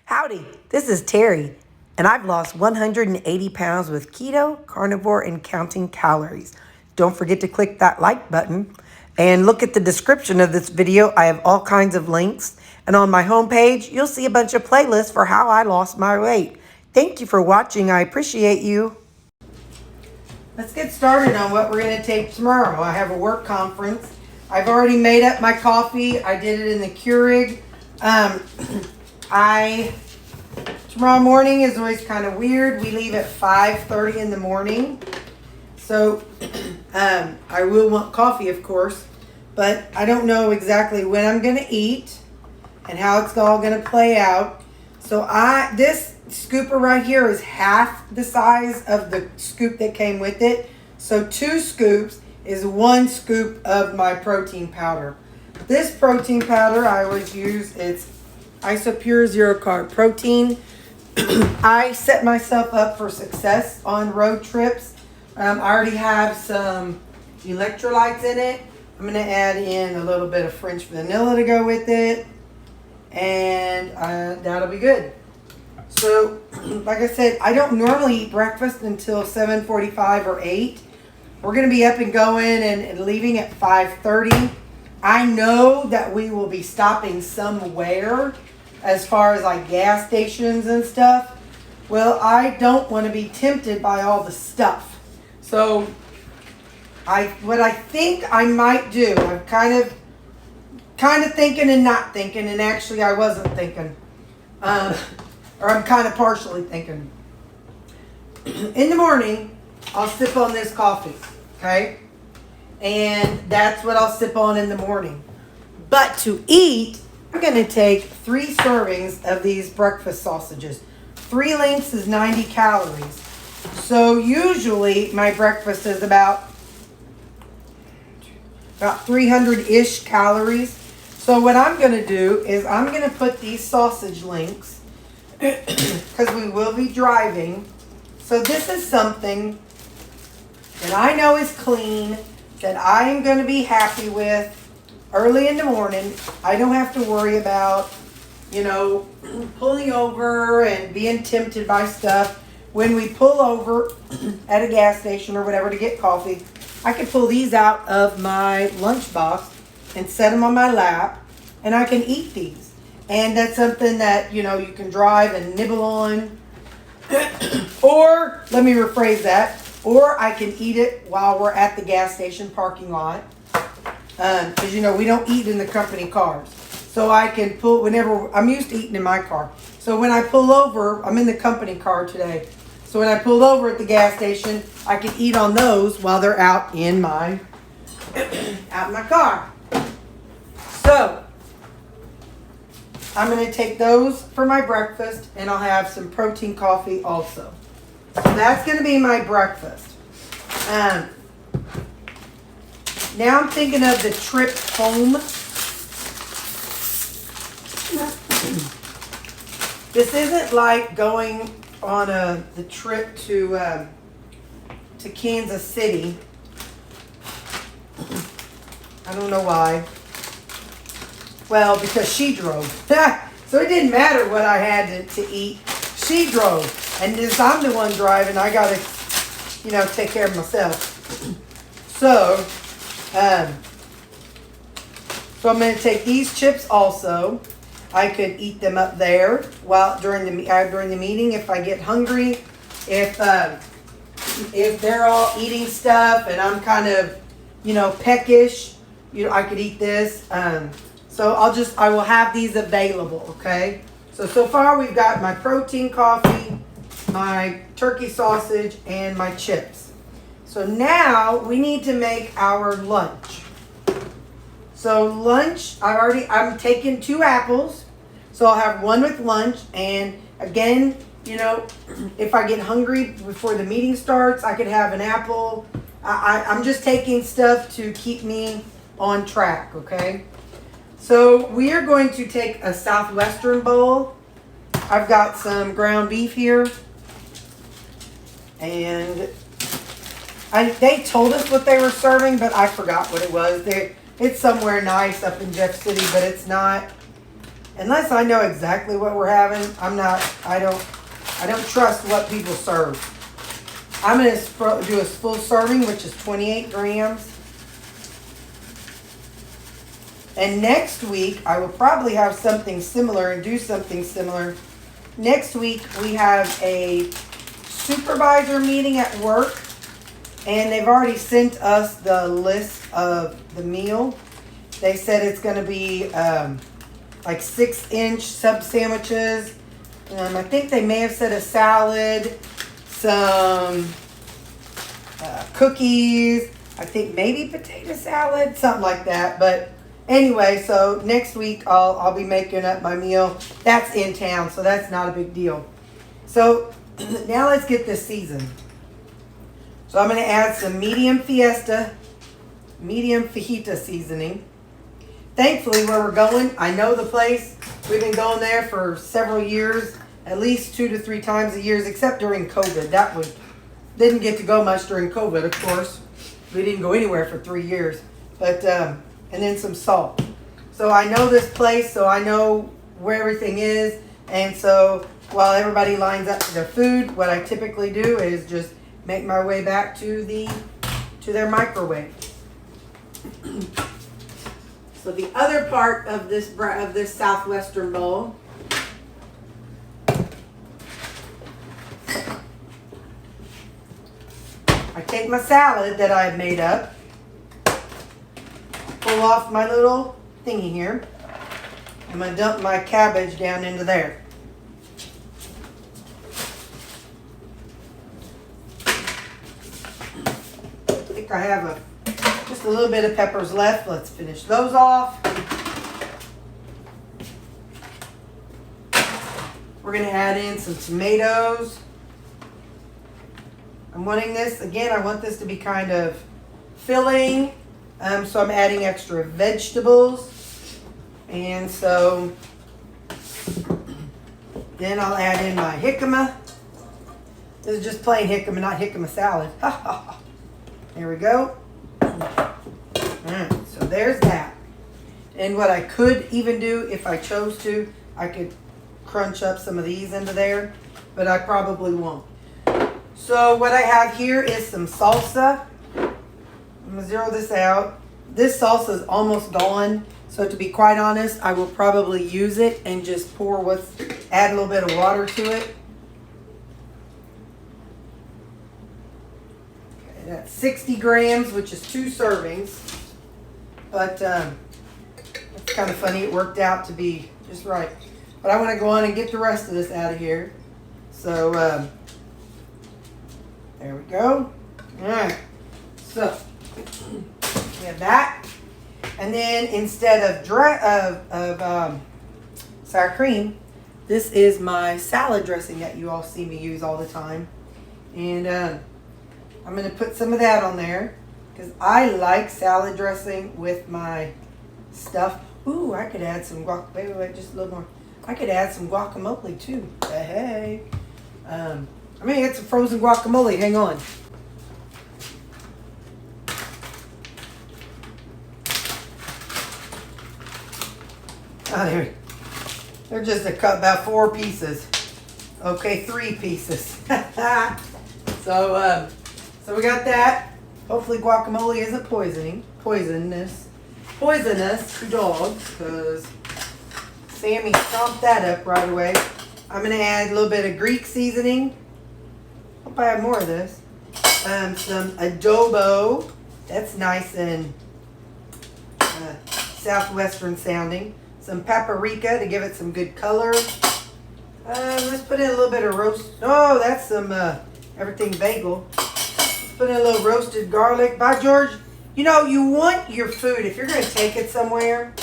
Howdy, this is Terry, and I've lost 180 pounds with keto, carnivore, and counting calories. Don't forget to click that like button and look at the description of this video. I have all kinds of links, and on my homepage, you'll see a bunch of playlists for how I lost my weight. Thank you for watching. I appreciate you. Let's get started on what we're going to take tomorrow. I have a work conference. I've already made up my coffee. I did it in the Keurig. Tomorrow morning is always kind of weird. We leave at 5:30 in the morning. So I will want coffee, of course, but I don't know exactly when I'm going to eat and how it's all going to play out. So this scooper right here is half the size of the scoop that came with it. So 2 scoops is 1 scoop of my protein powder. This protein powder I always use, it's Isopure Zero Carb Protein. I set myself up for success on road trips. I already have some electrolytes in it. I'm going to add in a little bit of French vanilla to go with it, and that'll be good. So, like I said, I don't normally eat breakfast until 7:45 or 8. We're going to be up and going and leaving at 5:30. I know that we will be stopping somewhere as far as like gas stations and stuff. Well, I don't want to be tempted by all the stuff. So what I think I might do, I'm kind of thinking and not thinking, and actually I wasn't thinking. Or I'm kind of partially thinking. In the morning, I'll sip on this coffee, okay? And that's what I'll sip on in the morning. But to eat, I'm going to take 3 servings of these breakfast sausages. 3 links is 90 calories. So usually my breakfast is about 300-ish calories. So what I'm going to do is I'm going to put these sausage links, because we will be driving. So this is something that I know is clean, that I am going to be happy with early in the morning. I don't have to worry about, pulling over and being tempted by stuff. When we pull over at a gas station or whatever to get coffee, I can pull these out of my lunchbox and set them on my lap, and I can eat these. And that's something that, you can drive and nibble on. Or, let me rephrase that, or I can eat it while we're at the gas station parking lot. Because, we don't eat in the company cars. So I can pull whenever, I'm used to eating in my car. So when I pull over, I'm in the company car today. So when I pull over at the gas station, I can eat on those while they're out in my car. So I'm going to take those for my breakfast, and I'll have some protein coffee also. So that's going to be my breakfast. Now I'm thinking of the trip home. This isn't like going on the trip to Kansas City. I don't know why. Well, because she drove. So it didn't matter what I had to eat. She drove. And since I'm the one driving, I got to, take care of myself. So I'm going to take these chips also. I could eat them up there during the meeting if I get hungry. If they're all eating stuff and I'm kind of, peckish, I could eat this. So I will have these available, okay? So far we've got my protein coffee, my turkey sausage, and my chips. So now we need to make our lunch. So lunch, I'm taking 2 apples. So I'll have 1 with lunch. And again, if I get hungry before the meeting starts, I could have an apple. I'm just taking stuff to keep me on track, okay? So we are going to take a Southwestern bowl. I've got some ground beef here. And they told us what they were serving, but I forgot what it was. It's somewhere nice up in Jeff City, but it's not unless I know exactly what we're having, I don't trust what people serve. I'm going to do a full serving, which is 28 grams. And next week, I will probably have something similar and do something similar. Next week, we have a supervisor meeting at work. And they've already sent us the list of the meal. They said it's going to be like 6-inch sub sandwiches. I think they may have said a salad, some cookies, I think maybe potato salad, something like that. But anyway, so next week I'll be making up my meal. That's in town, so that's not a big deal. So now let's get this seasoned. So I'm going to add some medium fajita seasoning. Thankfully, where we're going, I know the place. We've been going there for several years, at least 2 to 3 times a year, except during COVID. Didn't get to go much during COVID, of course. We didn't go anywhere for 3 years. But and then some salt. So I know this place, so I know where everything is. And so while everybody lines up for their food, what I typically do is just make my way back to their microwave. So the other part of this southwestern bowl, I take my salad that I have made up, pull off my little thingy here. I'm going to dump my cabbage down into there. I think I have just a little bit of peppers left. Let's finish those off. We're going to add in some tomatoes. I'm wanting this, again, I want this to be kind of filling. So I'm adding extra vegetables. And so then I'll add in my jicama. This is just plain jicama, not jicama salad. There we go. Alright, so there's that. And what I could even do, if I chose to, I could crunch up some of these into there, but I probably won't. So what I have here is some salsa. I'm going to zero this out. This salsa is almost gone, so to be quite honest, I will probably use it and just add a little bit of water to it. That's 60 grams, which is 2 servings. But it's kind of funny. It worked out to be just right. But I want to go on and get the rest of this out of here. So there we go. All right. So we have that. And then instead of sour cream, this is my salad dressing that you all see me use all the time. And I'm going to put some of that on there because I like salad dressing with my stuff. Ooh, I could add some guacamole. Wait, just a little more. I could add some guacamole too. Hey. I'm going to get some frozen guacamole. Hang on. Oh, they're just about 4 pieces. Okay, 3 pieces. So we got that. Hopefully guacamole isn't poisonous to dogs, because Sammy stomped that up right away. I'm going to add a little bit of Greek seasoning. Hope I have more of this. Some adobo. That's nice and southwestern sounding. Some paprika to give it some good color. Let's put in a little bit of roast. Oh, that's some everything bagel. Put in a little roasted garlic. By George, you know, you want your food, if you're going to take it somewhere,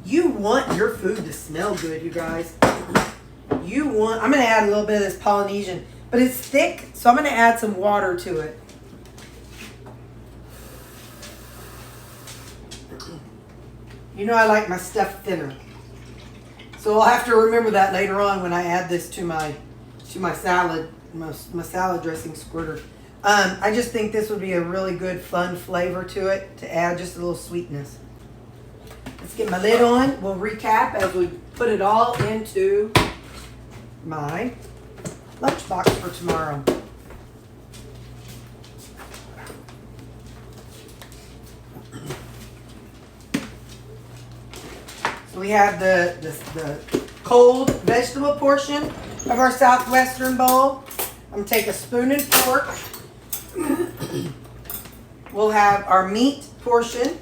you want your food to smell good, you guys. I'm going to add a little bit of this Polynesian, but it's thick, so I'm going to add some water to it. You know I like my stuff thinner. So I'll have to remember that later on when I add this to my salad, my salad dressing squirter. I just think this would be a really good, fun flavor to it to add just a little sweetness. Let's get my lid on. We'll recap as we put put it all into my lunchbox for tomorrow. So we have the cold vegetable portion of our Southwestern bowl. I'm going to take a spoon and fork. We'll have our meat portion.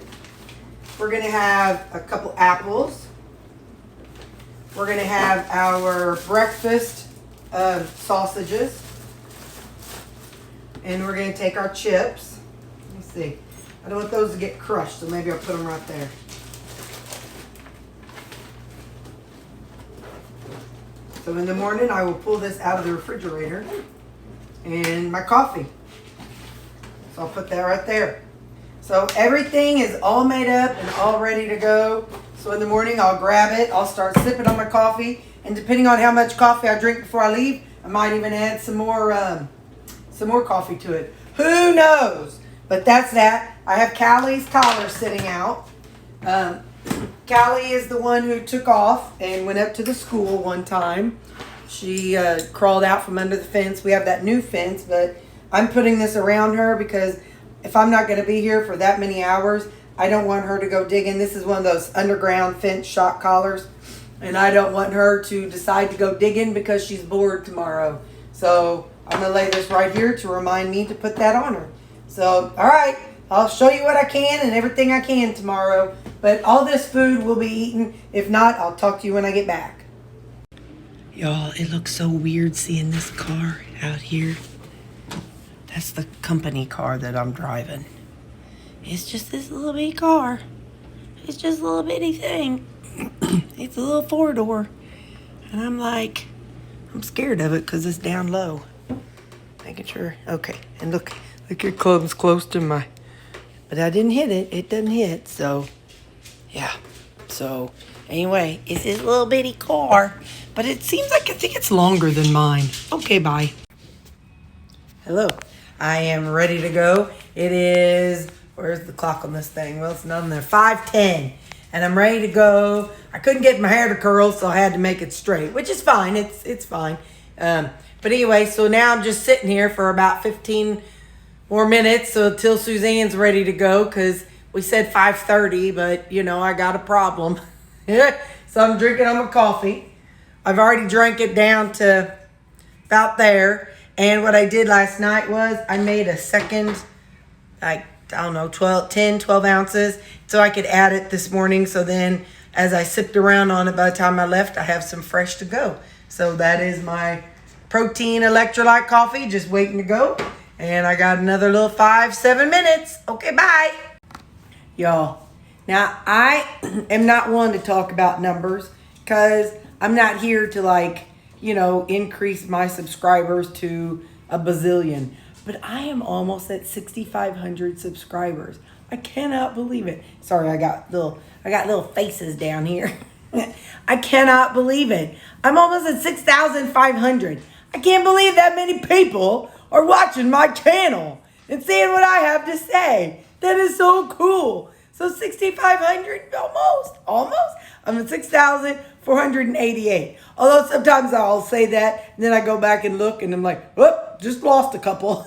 We're going to have a couple apples. We're going to have our breakfast sausages. And we're going to take our chips. Let me see. I don't want those to get crushed, so maybe I'll put them right there. So in the morning, I will pull this out of the refrigerator. And my coffee. So I'll put that right there. So everything is all made up and all ready to go. So in the morning, I'll grab it. I'll start sipping on my coffee. And depending on how much coffee I drink before I leave, I might even add some more coffee to it. Who knows? But that's that. I have Callie's collar sitting out. Callie is the one who took off and went up to the school one time. She crawled out from under the fence. We have that new fence, but I'm putting this around her because if I'm not going to be here for that many hours, I don't want her to go digging. This is one of those underground fence shock collars, and I don't want her to decide to go digging because she's bored tomorrow. So I'm going to lay this right here to remind me to put that on her. So, all right, I'll show you what I can and everything I can tomorrow. But all this food will be eaten. If not, I'll talk to you when I get back. Y'all, it looks so weird seeing this car out here. That's the company car that I'm driving. It's just this little bitty car. It's just a little bitty thing. It's a little 4-door. And I'm like, I'm scared of it because it's down low. Making sure. Okay. And look your club's close to my... But I didn't hit it. It doesn't hit. So, yeah. So, anyway, it's this little bitty car. But it seems like I think it's longer than mine. Okay, bye. Hello. I am ready to go. It is... Where's the clock on this thing? Well, it's not on there. 5:10. And I'm ready to go. I couldn't get my hair to curl, so I had to make it straight, which is fine. It's fine. But anyway, so now I'm just sitting here for about 15 more minutes so till Suzanne's ready to go, because we said 5:30, but, you know, I got a problem. So I'm drinking on my coffee. I've already drank it down to about there. And what I did last night was I made a second, like, I don't know, 12 ounces, so I could add it this morning. So then as I sipped around on it, by the time I left, I have some fresh to go. So that is my protein electrolyte coffee, just waiting to go. And I got another little 5-7 minutes. Okay, bye. Y'all, now I am not one to talk about numbers because I'm not here to, like, you know, increase my subscribers to a bazillion. But I am almost at 6,500 subscribers. I cannot believe it. Sorry, I got little faces down here. I cannot believe it. I'm almost at 6,500. I can't believe that many people are watching my channel and seeing what I have to say. That is so cool. So 6,500, almost. I'm at 6,488. Although sometimes I'll say that, and then I go back and look, and I'm like, whoop, just lost a couple.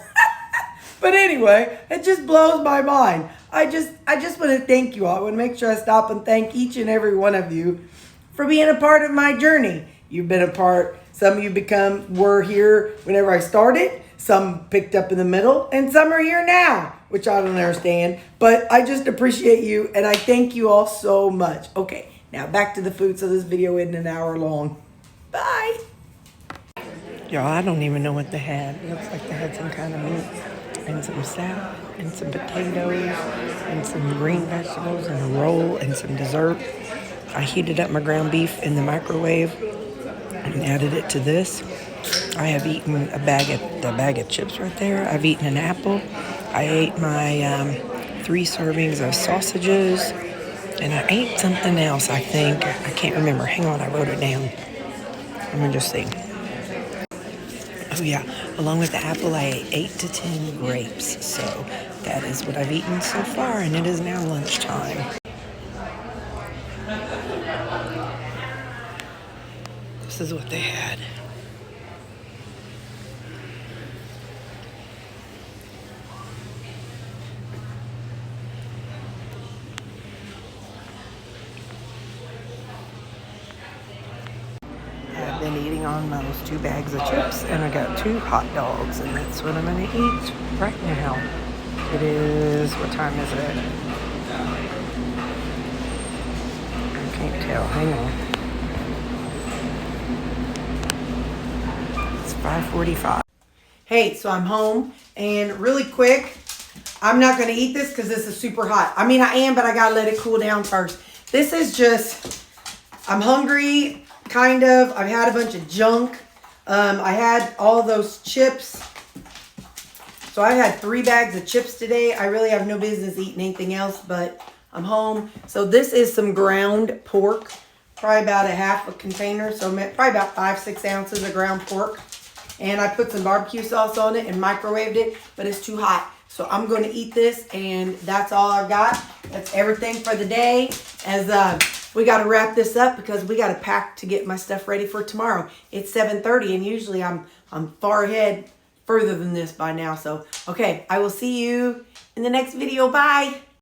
But anyway, it just blows my mind. I just want to thank you all. I want to make sure I stop and thank each and every one of you for being a part of my journey. You've been a part. Some of you were here whenever I started. Some picked up in the middle, and some are here now, which I don't understand. But I just appreciate you, and I thank you all so much. Okay, now back to the food, so this video isn't an hour long. Bye. Y'all, I don't even know what they had. It looks like they had some kind of meat and some salad and some potatoes and some green vegetables and a roll and some dessert. I heated up my ground beef in the microwave and added it to this. I have eaten the bag of chips right there. I've eaten an apple. I ate my 3 servings of sausages, and I ate something else, I think. I can't remember. Hang on, I wrote it down. Let me just see. Oh yeah, along with the apple, I ate 8 to 10 grapes. So that is what I've eaten so far, and it is now lunchtime. This is what they had. I've been eating on those 2 bags of chips, and I got 2 hot dogs, and that's what I'm going to eat right now. It is, what time is it? I can't tell, hang on. It's 5:45. Hey, so I'm home, and really quick, I'm not going to eat this because this is super hot. I mean, I am, but I got to let it cool down first. This is just, I'm hungry, kind of. I've had a bunch of junk. I had all those chips. So I had 3 bags of chips today. I really have no business eating anything else, but I'm home. So this is some ground pork. Probably about a half a container. So probably about 5-6 ounces of ground pork. And I put some barbecue sauce on it and microwaved it, but it's too hot. So I'm going to eat this, and that's all I've got. That's everything for the day. As we got to wrap this up because we got to pack to get my stuff ready for tomorrow. It's 7:30, and usually I'm far ahead, further than this by now. So, okay, I will see you in the next video. Bye.